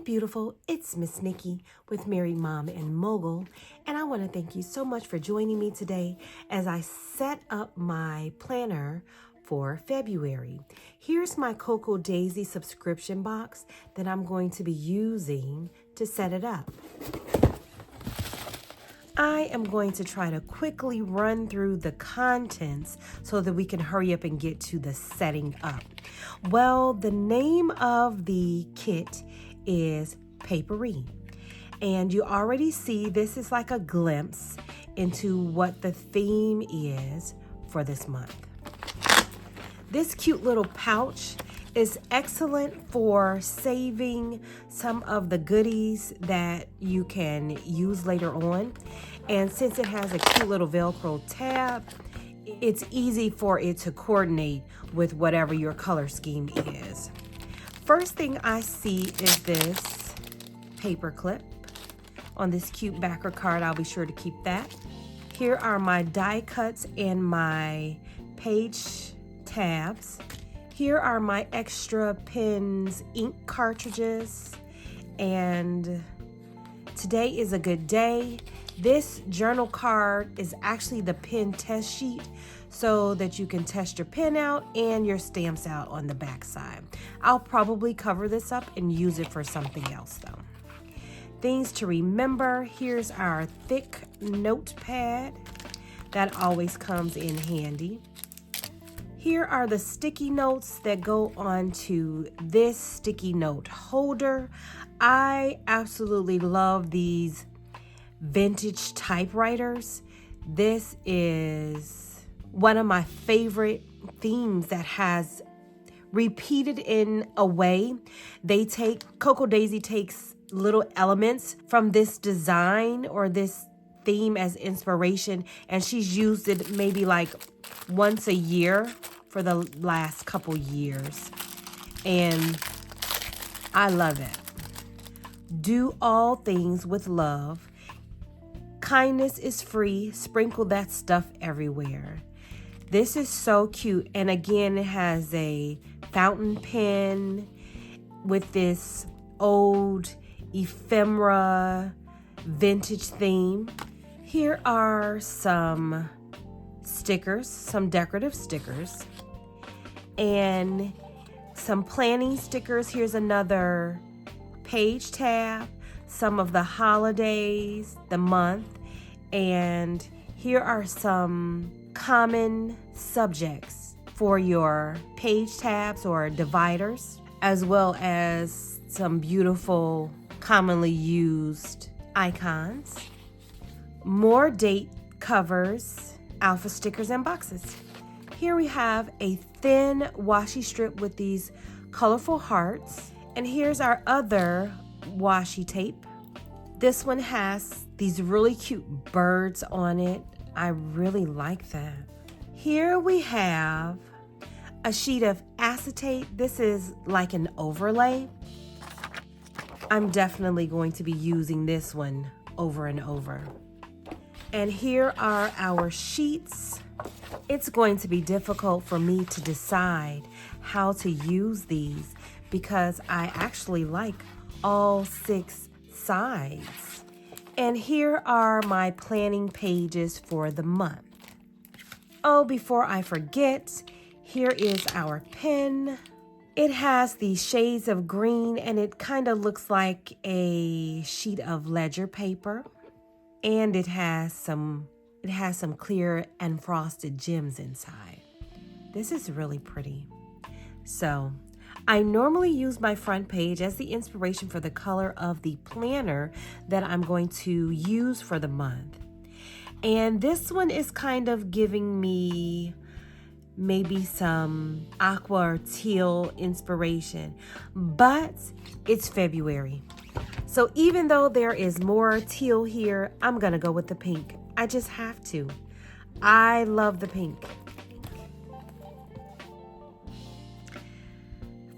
beautiful, it's Miss Nikki with Married Mom and Mogul, and I want to thank you so much for joining me today as I set up my planner for February. Here's my Cocoa Daisy subscription box that I'm going to be using to set it up. I am going to try to quickly run through the contents so that we can hurry up and get to the setting up. Well, the name of the kit is Paperie. And you already see this is like a glimpse into what the theme is for this month. This cute little pouch is excellent for saving some of the goodies that you can use later on. And since it has a cute little Velcro tab, it's easy for it to coordinate with whatever your color scheme is. First thing I see is this paper clip on this cute backer card. I'll be sure to keep that. Here are my die cuts and my page tabs. Here are my extra pens, ink cartridges, and today is a good day. This journal card is actually the pen test sheet so that you can test your pen out and your stamps out on the back side. I'll probably cover this up and use it for something else though. Things to remember, here's our thick notepad. That always comes in handy. Here are the sticky notes that go onto this sticky note holder. I absolutely love these vintage typewriters. This is one of my favorite themes that has repeated in a way. Cocoa Daisy takes little elements from this design or this theme as inspiration, and she's used it maybe like once a year for the last couple years, and I love it. Do all things with love. Kindness is free. Sprinkle that stuff everywhere. This is so cute, and again, it has a fountain pen with this old ephemera vintage theme. Here are some stickers, some decorative stickers, and some planning stickers. Here's another page tab, some of the holidays, the month, and here are some common subjects for your page tabs or dividers, as well as some beautiful commonly used icons, more date covers, alpha stickers, and boxes. Here we have a thin washi strip with these colorful hearts, and here's our other washi tape. This one has these really cute birds on it. I really like that. Here we have a sheet of acetate. This is like an overlay. I'm definitely going to be using this one over and over. And here are our sheets. It's going to be difficult for me to decide how to use these because I actually like all 6 sides. And here are my planning pages for the month. Oh, before I forget, here is our pen. It has these shades of green, and it kind of looks like a sheet of ledger paper. And it has some clear and frosted gems inside. This is really pretty. So I normally use my front page as the inspiration for the color of the planner that I'm going to use for the month. And this one is kind of giving me maybe some aqua or teal inspiration, but it's February. So even though there is more teal here, I'm gonna go with the pink. I just have to. I love the pink.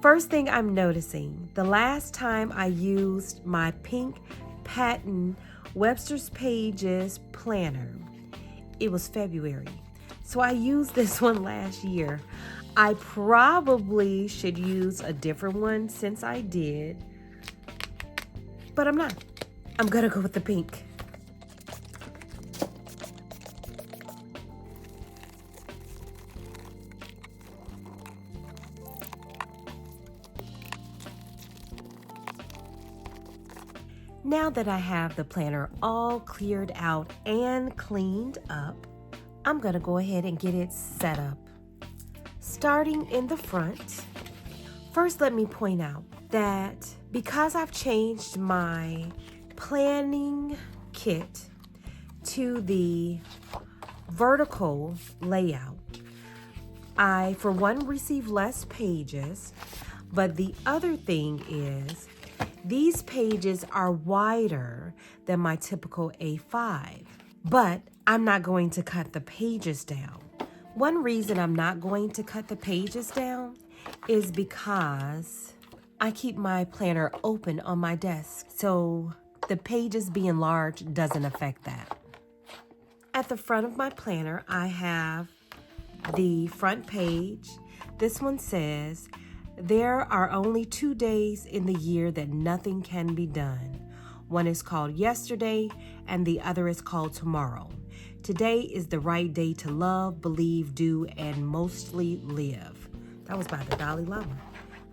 First thing I'm noticing, the last time I used my pink patent Webster's Pages planner, it was February. So I used this one last year. I probably should use a different one since I did. but I'm not. I'm gonna go with the pink. Now that I have the planner all cleared out and cleaned up, I'm gonna go ahead and get it set up. Starting in the front, first let me point out that because I've changed my planning kit to the vertical layout, I, for one, receive less pages, but the other thing is these pages are wider than my typical A5, but I'm not going to cut the pages down. One reason I'm not going to cut the pages down is because I keep my planner open on my desk, so the pages being large doesn't affect that. At the front of my planner, I have the front page. This one says, "There are only 2 days in the year that nothing can be done. One is called yesterday and the other is called tomorrow. Today is the right day to love, believe, do, and mostly live." That was by the Dalai Lama.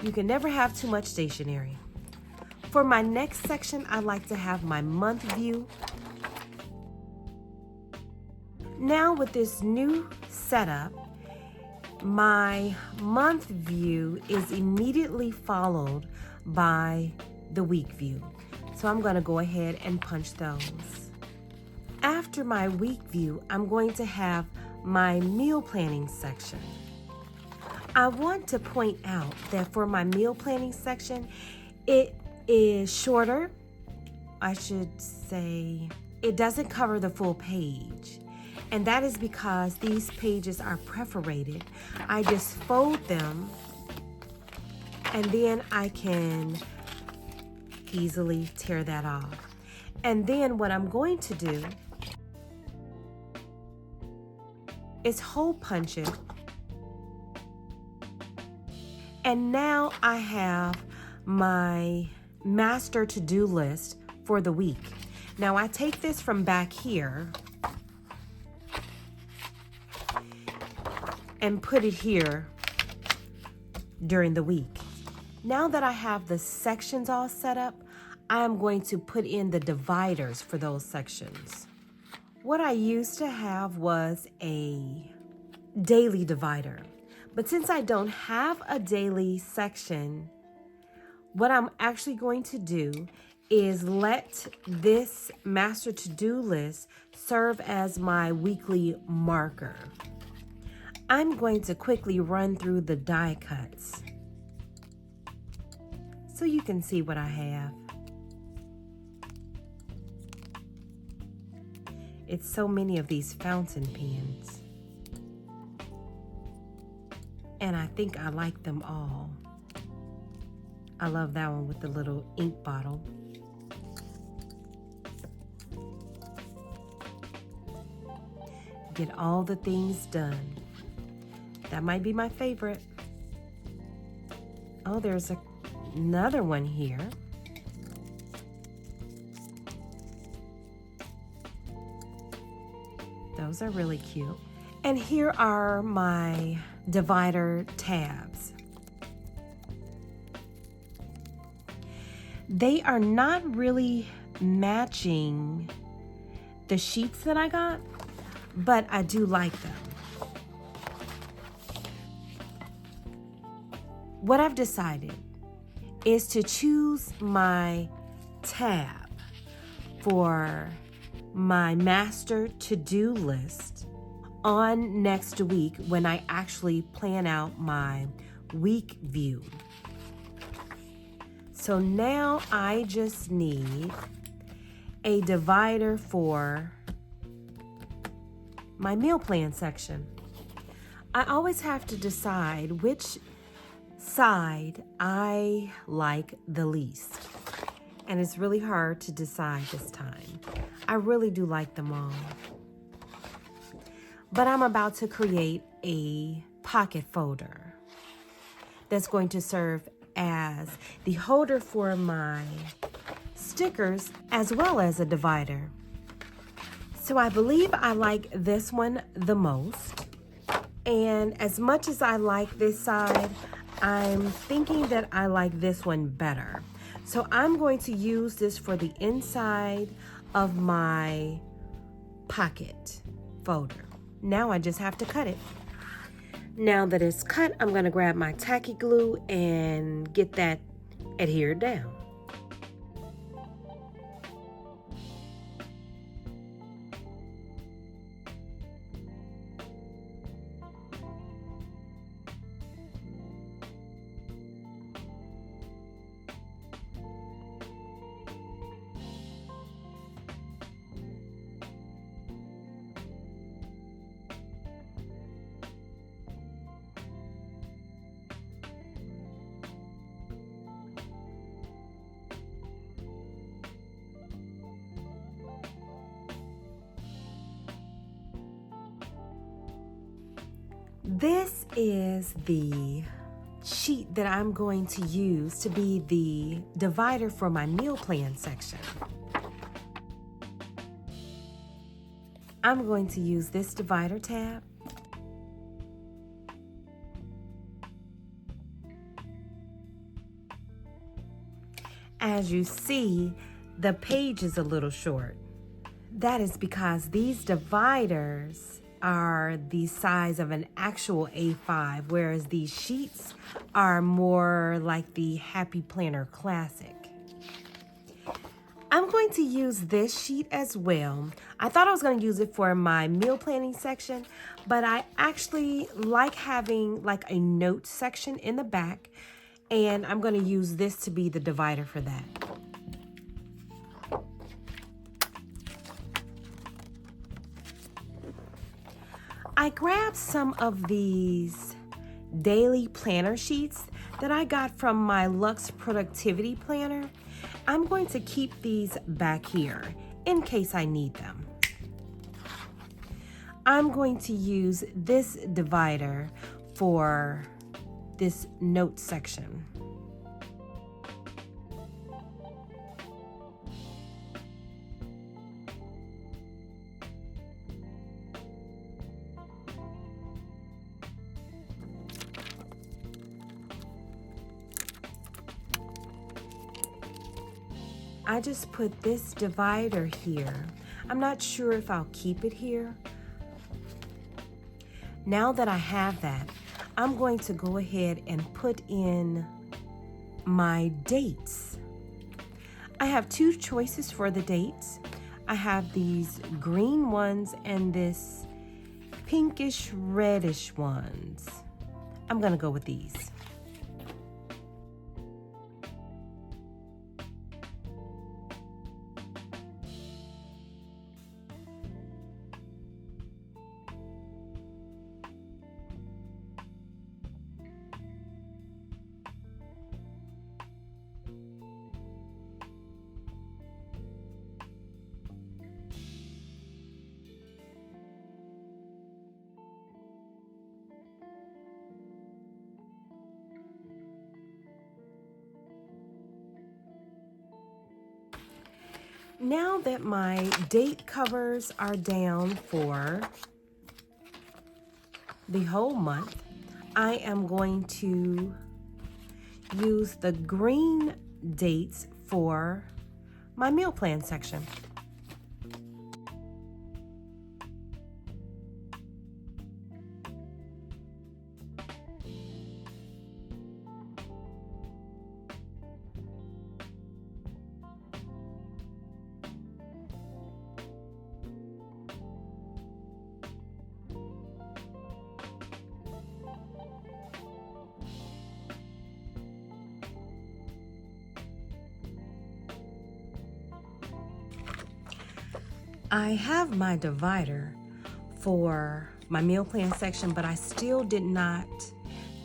You can never have too much stationery. For my next section, I like to have my month view. Now with this new setup, my month view is immediately followed by the week view. So I'm going to go ahead and punch those. After my week view, I'm going to have my meal planning section. I want to point out that for my meal planning section, it is shorter. I should say it doesn't cover the full page. And that is because these pages are perforated. I just fold them and then I can easily tear that off. And then what I'm going to do is hole punch it. And now I have my master to-do list for the week. Now I take this from back here and put it here during the week. Now that I have the sections all set up, I am going to put in the dividers for those sections. What I used to have was a daily divider, but since I don't have a daily section, what I'm actually going to do is let this master to-do list serve as my weekly marker. I'm going to quickly run through the die cuts so you can see what I have. It's so many of these fountain pens, and I think I like them all. I love that one with the little ink bottle. Get all the things done. That might be my favorite. Oh, there's another one here. Those are really cute. And here are my divider tabs. They are not really matching the sheets that I got, but I do like them. What I've decided is to choose my tab for my master to-do list on next week when I actually plan out my week view. So now I just need a divider for my meal plan section. I always have to decide which side I like the least. And it's really hard to decide this time. I really do like them all. But I'm about to create a pocket folder that's going to serve as the holder for my stickers as well as a divider. So I believe I like this one the most. And as much as I like this side, I'm thinking that I like this one better. So I'm going to use this for the inside of my pocket folder. Now I just have to cut it. Now that it's cut, I'm going to grab my tacky glue and get that adhered down. This is the sheet that I'm going to use to be the divider for my meal plan section. I'm going to use this divider tab. As you see, the page is a little short. That is because these dividers are the size of an actual A5, whereas these sheets are more like the Happy Planner Classic. I'm going to use this sheet as well. I thought I was going to use it for my meal planning section, but I actually like having like a note section in the back, and I'm going to use this to be the divider for that. I grabbed some of these daily planner sheets that I got from my Luxe Productivity Planner. I'm going to keep these back here in case I need them. I'm going to use this divider for this note section. I just put this divider here. I'm not sure if I'll keep it here. Now that I have that, I'm going to go ahead and put in my dates. I have two choices for the dates. I have these green ones and this pinkish reddish ones. I'm gonna go with these. Now that my date covers are down for the whole month, I am going to use the green dates for my meal plan section. I have my divider for my meal plan section, but I still did not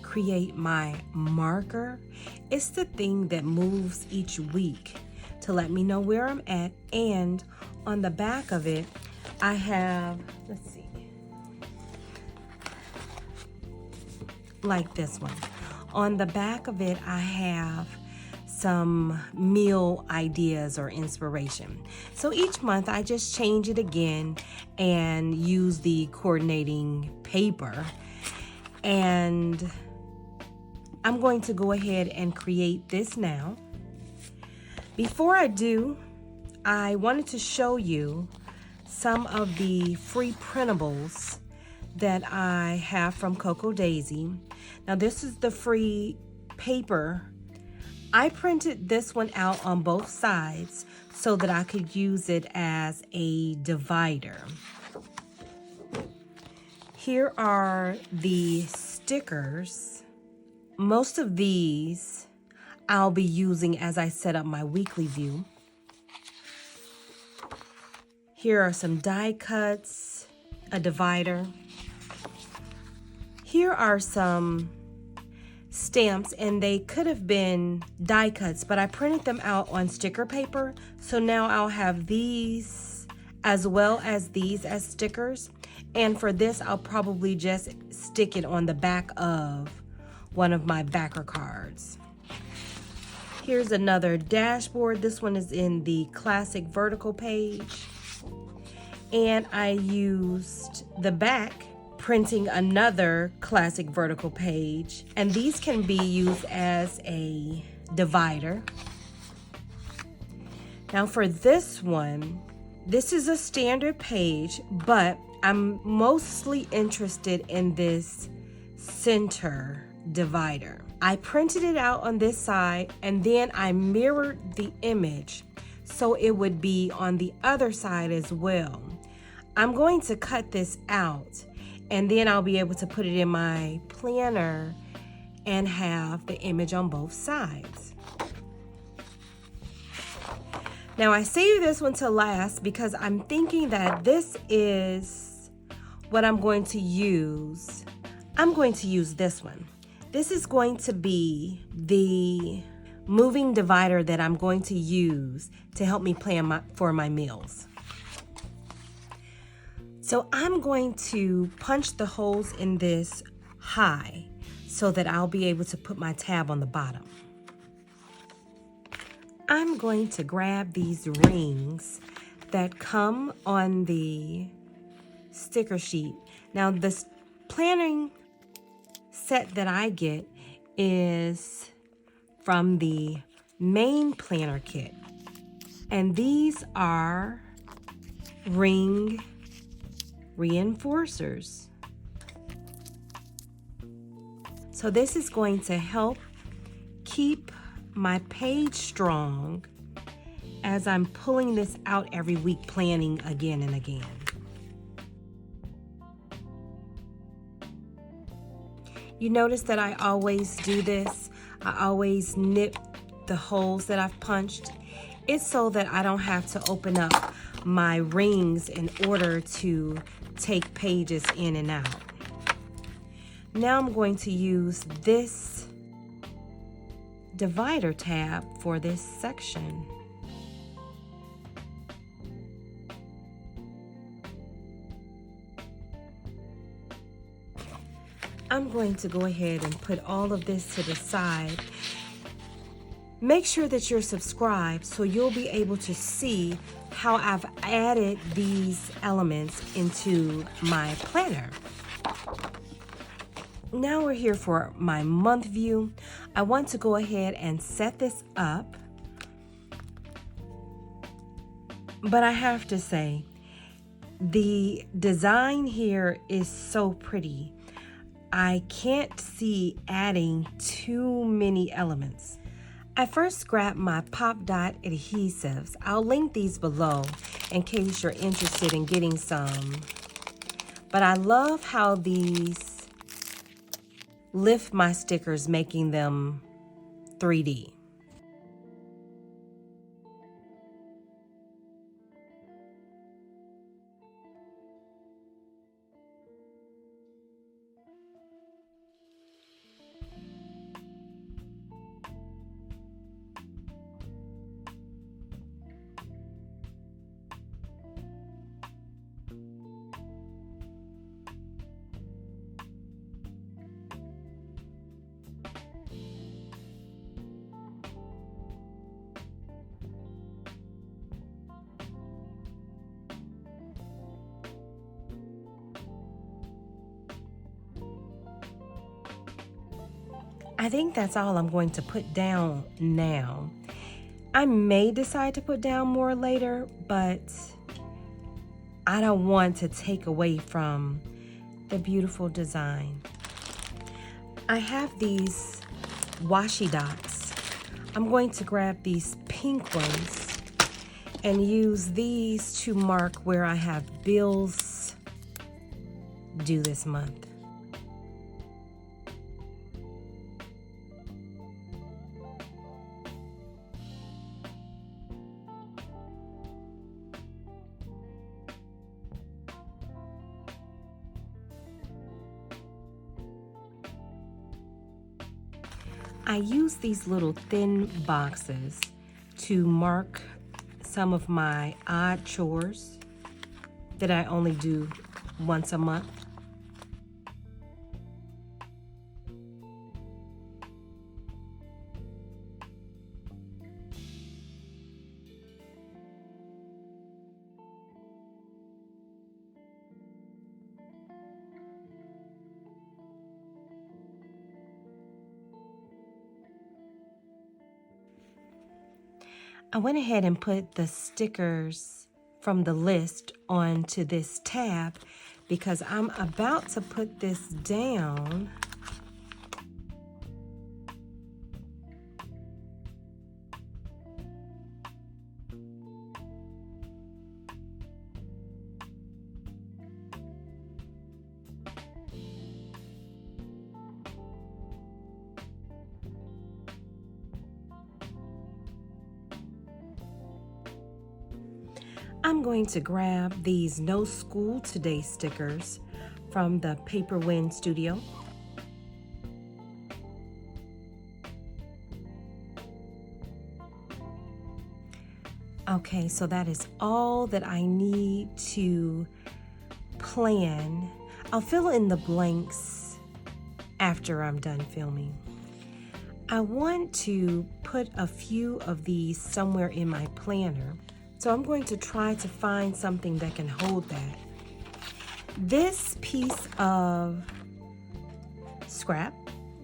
create my marker. It's the thing that moves each week to let me know where I'm at. And on the back of it, I have, let's see, like this one. On the back of it, I have some meal ideas or inspiration. So each month I just change it again and use the coordinating paper. And I'm going to go ahead and create this now. Before I do, I wanted to show you some of the free printables that I have from Cocoa Daisy. Now this is the free paper. I printed this one out on both sides so that I could use it as a divider. Here are the stickers. Most of these I'll be using as I set up my weekly view. Here are some die cuts, a divider. Here are some stamps, and they could have been die cuts, but I printed them out on sticker paper. So now I'll have these as well as these as stickers. And for this, I'll probably just stick it on the back of one of my backer cards. Here's another dashboard. This one is in the classic vertical page. And I used the back printing another classic vertical page. And these can be used as a divider. Now for this one, this is a standard page, but I'm mostly interested in this center divider. I printed it out on this side and then I mirrored the image so it would be on the other side as well. I'm going to cut this out and then I'll be able to put it in my planner and have the image on both sides. Now I saved this one to last because I'm thinking that this is what I'm going to use. I'm going to use this one. This is going to be the moving divider that I'm going to use to help me plan for my meals. So I'm going to punch the holes in this high so that I'll be able to put my tab on the bottom. I'm going to grab these rings that come on the sticker sheet. Now this planning set that I get is from the main planner kit. And these are ring reinforcers. So this is going to help keep my page strong as I'm pulling this out every week, planning again and again. You notice that I always do this. I always nip the holes that I've punched. It's so that I don't have to open up my rings in order to take pages in and out. Now I'm going to use this divider tab for this section. I'm going to go ahead and put all of this to the side. Make sure that you're subscribed so you'll be able to see how I've added these elements into my planner. Now we're here for my month view. I want to go ahead and set this up. But I have to say, the design here is so pretty. I can't see adding too many elements. I first grabbed my Pop Dot adhesives. I'll link these below in case you're interested in getting some. But I love how these lift my stickers, making them 3D. I think that's all I'm going to put down now. I may decide to put down more later, but I don't want to take away from the beautiful design. I have these washi dots. I'm going to grab these pink ones and use these to mark where I have bills due this month. I use these little thin boxes to mark some of my odd chores that I only do once a month. I went ahead and put the stickers from the list onto this tab because I'm about to put this down. I'm going to grab these No School Today stickers from the Paperie Studio. Okay, so that is all that I need to plan. I'll fill in the blanks after I'm done filming. I want to put a few of these somewhere in my planner. So I'm going to try to find something that can hold that. This piece of scrap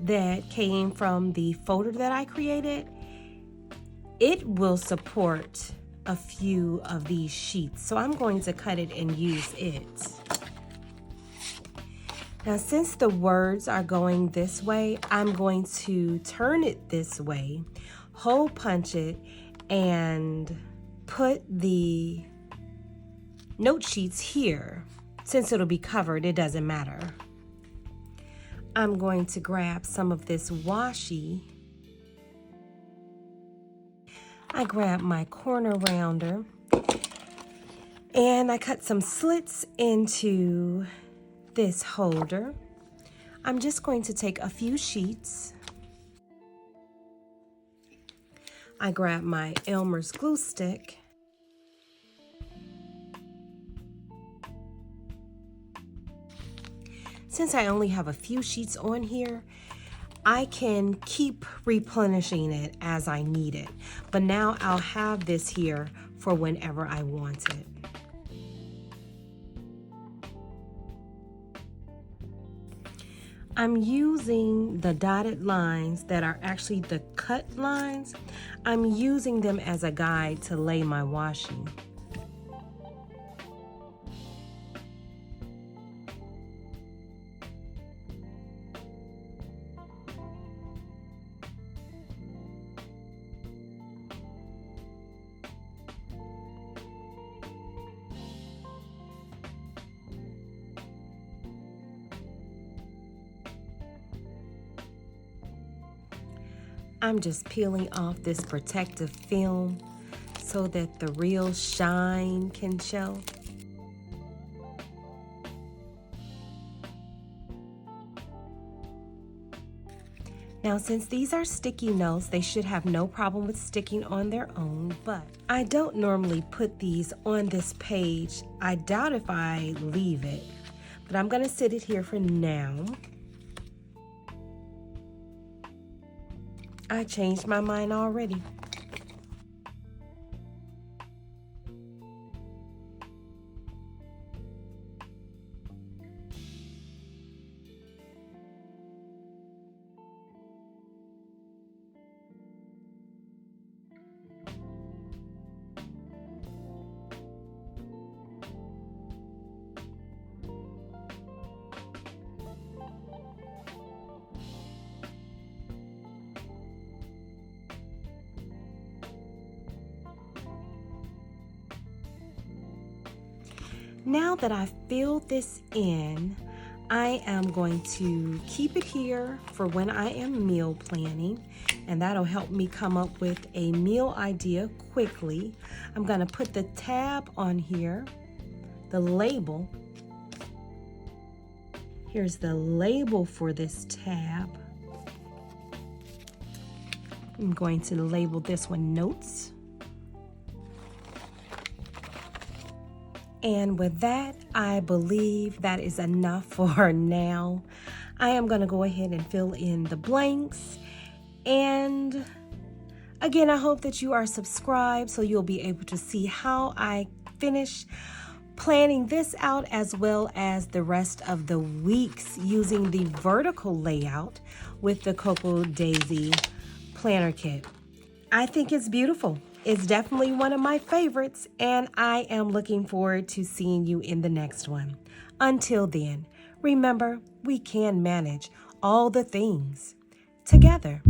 that came from the folder that I created, it will support a few of these sheets. So I'm going to cut it and use it. Now, since the words are going this way, I'm going to turn it this way, hole punch it, and put the note sheets here. Since it'll be covered, it doesn't matter. I'm going to grab some of this washi. I grab my corner rounder and I cut some slits into this holder. I'm just going to take a few sheets. I grab my Elmer's glue stick. Since I only have a few sheets on here, I can keep replenishing it as I need it. But now I'll have this here for whenever I want it. I'm using the dotted lines that are actually the cut lines. I'm using them as a guide to lay my washi. I'm just peeling off this protective film so that the real shine can show. Now, since these are sticky notes, they should have no problem with sticking on their own, but I don't normally put these on this page. I doubt if I leave it, but I'm gonna sit it here for now. I changed my mind already. Now that I've filled this in, I am going to keep it here for when I am meal planning, and that'll help me come up with a meal idea quickly. I'm going to put the tab on here, the label. Here's the label for this tab. I'm going to label this one Notes. And with that, I believe that is enough for now. I am going to go ahead and fill in the blanks. And again, I hope that you are subscribed so you'll be able to see how I finish planning this out, as well as the rest of the weeks using the vertical layout with the Cocoa Daisy planner kit. I think it's beautiful. It's definitely one of my favorites, and I am looking forward to seeing you in the next one. Until then, remember, we can manage all the things together.